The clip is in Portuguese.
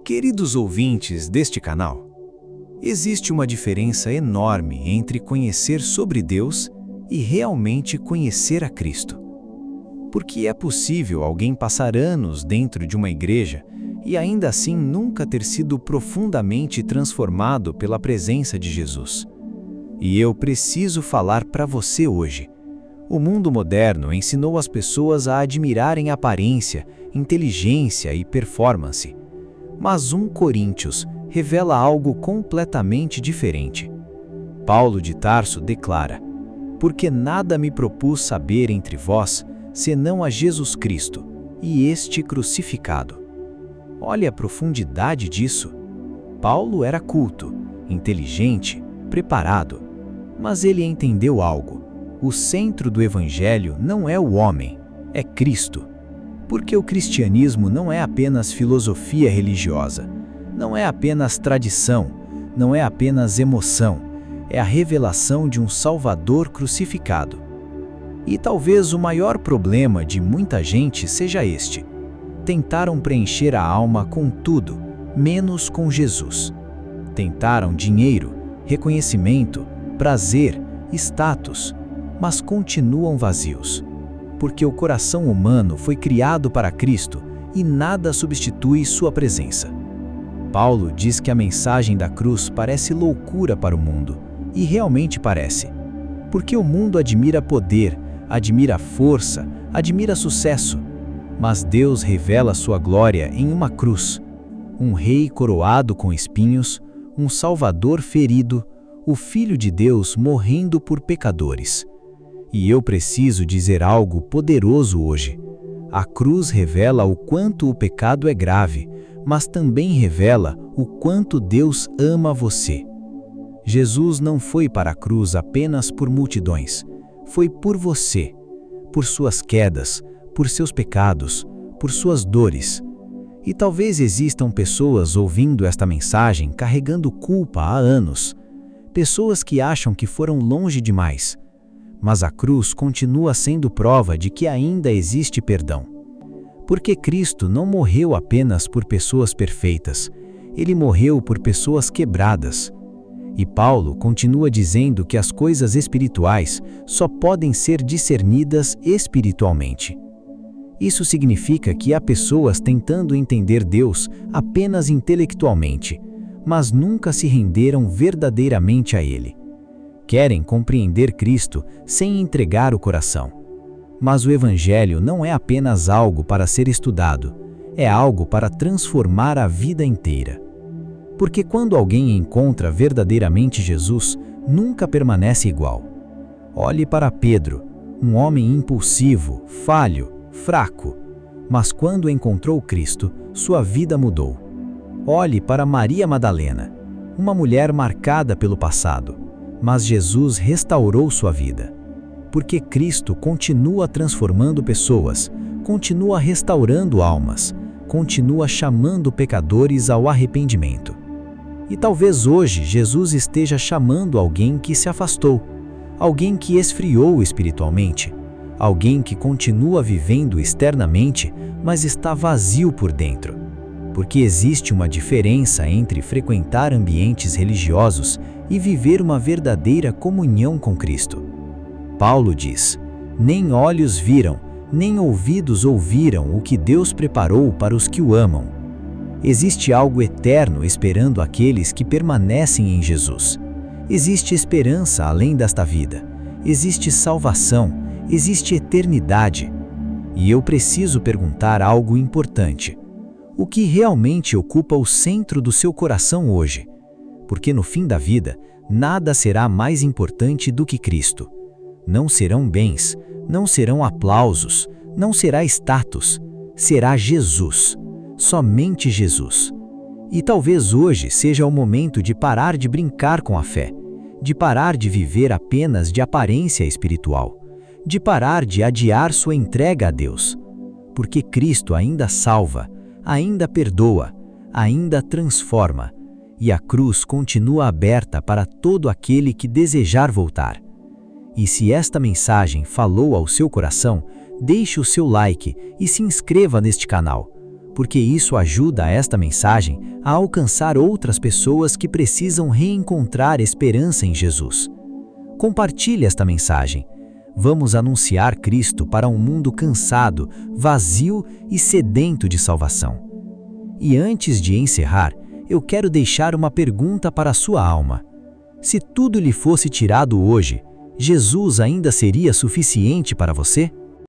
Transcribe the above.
Queridos ouvintes deste canal, existe uma diferença enorme entre conhecer sobre Deus e realmente conhecer a Cristo. Porque é possível alguém passar anos dentro de uma igreja e ainda assim nunca ter sido profundamente transformado pela presença de Jesus. E eu preciso falar para você hoje. O mundo moderno ensinou as pessoas a admirarem aparência, inteligência e performance. Mas 1 Coríntios revela algo completamente diferente. Paulo de Tarso declara: porque nada me propus saber entre vós, senão a Jesus Cristo, e este crucificado. Olha a profundidade disso. Paulo era culto, inteligente, preparado, mas ele entendeu algo. O centro do Evangelho não é o homem, é Cristo. Porque o cristianismo não é apenas filosofia religiosa, não é apenas tradição, não é apenas emoção, é a revelação de um Salvador crucificado. E talvez o maior problema de muita gente seja este: tentaram preencher a alma com tudo, menos com Jesus. Tentaram dinheiro, reconhecimento, prazer, status, mas continuam vazios. Porque o coração humano foi criado para Cristo e nada substitui sua presença. Paulo diz que a mensagem da cruz parece loucura para o mundo, e realmente parece. Porque o mundo admira poder, admira força, admira sucesso, mas Deus revela sua glória em uma cruz, um rei coroado com espinhos, um Salvador ferido, o Filho de Deus morrendo por pecadores. E eu preciso dizer algo poderoso hoje. A cruz revela o quanto o pecado é grave, mas também revela o quanto Deus ama você. Jesus não foi para a cruz apenas por multidões, foi por você, por suas quedas, por seus pecados, por suas dores. E talvez existam pessoas ouvindo esta mensagem carregando culpa há anos, pessoas que acham que foram longe demais. Mas a cruz continua sendo prova de que ainda existe perdão. Porque Cristo não morreu apenas por pessoas perfeitas, ele morreu por pessoas quebradas. E Paulo continua dizendo que as coisas espirituais só podem ser discernidas espiritualmente. Isso significa que há pessoas tentando entender Deus apenas intelectualmente, mas nunca se renderam verdadeiramente a Ele. Querem compreender Cristo sem entregar o coração. Mas o Evangelho não é apenas algo para ser estudado, é algo para transformar a vida inteira. Porque quando alguém encontra verdadeiramente Jesus, nunca permanece igual. Olhe para Pedro, um homem impulsivo, falho, fraco, mas quando encontrou Cristo, sua vida mudou. Olhe para Maria Madalena, uma mulher marcada pelo passado, mas Jesus restaurou sua vida. Porque Cristo continua transformando pessoas, continua restaurando almas, continua chamando pecadores ao arrependimento. E talvez hoje Jesus esteja chamando alguém que se afastou, alguém que esfriou espiritualmente, alguém que continua vivendo externamente, mas está vazio por dentro. Porque existe uma diferença entre frequentar ambientes religiosos e viver uma verdadeira comunhão com Cristo. Paulo diz: nem olhos viram, nem ouvidos ouviram o que Deus preparou para os que o amam. Existe algo eterno esperando aqueles que permanecem em Jesus. Existe esperança além desta vida. Existe salvação, existe eternidade. E eu preciso perguntar algo importante. O que realmente ocupa o centro do seu coração hoje? Porque no fim da vida, nada será mais importante do que Cristo. Não serão bens, não serão aplausos, não será status, será Jesus, somente Jesus. E talvez hoje seja o momento de parar de brincar com a fé, de parar de viver apenas de aparência espiritual, de parar de adiar sua entrega a Deus. Porque Cristo ainda salva, ainda perdoa, ainda transforma, e a cruz continua aberta para todo aquele que desejar voltar. E se esta mensagem falou ao seu coração, deixe o seu like e se inscreva neste canal, porque isso ajuda esta mensagem a alcançar outras pessoas que precisam reencontrar esperança em Jesus. Compartilhe esta mensagem. Vamos anunciar Cristo para um mundo cansado, vazio e sedento de salvação. E antes de encerrar, eu quero deixar uma pergunta para a sua alma. Se tudo lhe fosse tirado hoje, Jesus ainda seria suficiente para você?